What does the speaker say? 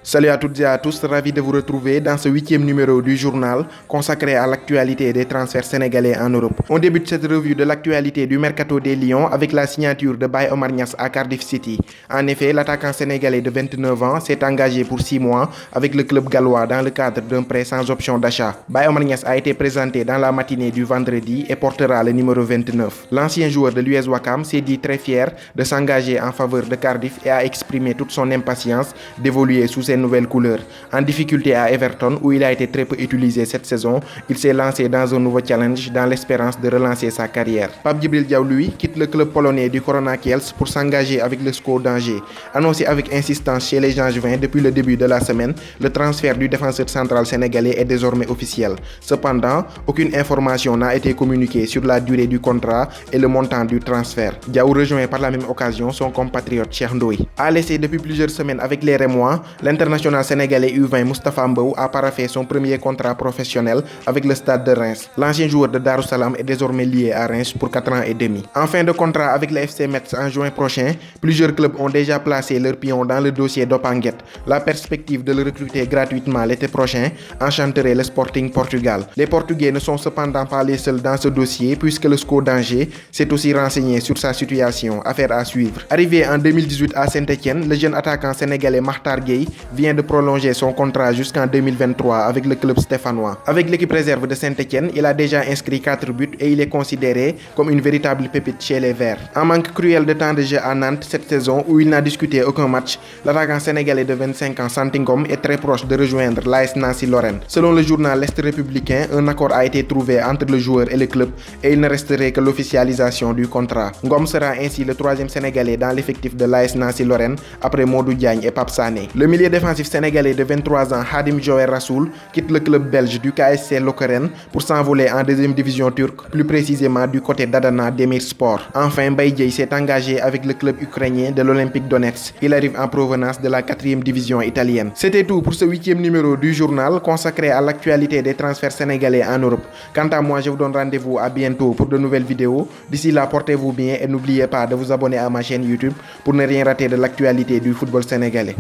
Salut à toutes et à tous, ravi de vous retrouver dans ce 8e numéro du journal consacré à l'actualité des transferts sénégalais en Europe. On débute cette revue de l'actualité du Mercato des Lions avec la signature de Baye Omar Niasse à Cardiff City. En effet, l'attaquant sénégalais de 29 ans s'est engagé pour 6 mois avec le club gallois dans le cadre d'un prêt sans option d'achat. Baye Omar Niasse a été présenté dans la matinée du vendredi et portera le numéro 29. L'ancien joueur de l'US Ouakam s'est dit très fier de s'engager en faveur de Cardiff et a exprimé toute son impatience d'évoluer sous ses nouvelles couleurs. En difficulté à Everton, où il a été très peu utilisé cette saison, il s'est lancé dans un nouveau challenge dans l'espérance de relancer sa carrière. Pape Djibril Diaw, lui, quitte le club polonais du Korona Kielce pour s'engager avec le SCO d'Angers. Annoncé avec insistance chez les Angevins depuis le début de la semaine, le transfert du défenseur central sénégalais est désormais officiel. Cependant, aucune information n'a été communiquée sur la durée du contrat et le montant du transfert. Diaw rejoint par la même occasion son compatriote Cheikh Ndoye. À laissé depuis plusieurs semaines avec les Rémois, l'international sénégalais U20 Moustapha Mbow a paraphé son premier contrat professionnel avec le Stade de Reims. L'ancien joueur de Darussalam est désormais lié à Reims pour 4 ans et demi. En fin de contrat avec le FC Metz en juin prochain, plusieurs clubs ont déjà placé leurs pions dans le dossier d'Opanguet. La perspective de le recruter gratuitement l'été prochain enchanterait le Sporting Portugal. Les Portugais ne sont cependant pas les seuls dans ce dossier puisque le SCO d'Angers s'est aussi renseigné sur sa situation. Affaire à suivre. Arrivé en 2018 à Saint-Etienne, le jeune attaquant sénégalais Makhtar Gueye vient de prolonger son contrat jusqu'en 2023 avec le club stéphanois. Avec l'équipe réserve de Saint-Etienne, il a déjà inscrit 4 buts et il est considéré comme une véritable pépite chez les Verts. En manque cruel de temps de jeu à Nantes cette saison où il n'a disputé aucun match, l'attaquant sénégalais de 25 ans Santingom est très proche de rejoindre l'AS Nancy-Lorraine. Selon le journal L'Est républicain, un accord a été trouvé entre le joueur et le club et il ne resterait que l'officialisation du contrat. Ngom sera ainsi le 3e sénégalais dans l'effectif de l'AS Nancy-Lorraine après Modou Diagne et Pape Sané. Le milieu défensif sénégalais de 23 ans Hadim Joer Rassoul quitte le club belge du KSC Lokeren pour s'envoler en 2e division turque, plus précisément du côté d'Adana Demirspor. Enfin, Baye Dieye s'est engagé avec le club ukrainien de l'Olympique Donetsk. Il arrive en provenance de la 4e division italienne. C'était tout pour ce 8e numéro du journal consacré à l'actualité des transferts sénégalais en Europe. Quant à moi, je vous donne rendez-vous à bientôt pour de nouvelles vidéos. D'ici là, portez-vous bien et n'oubliez pas de vous abonner à ma chaîne YouTube pour ne rien rater de l'actualité du football sénégalais.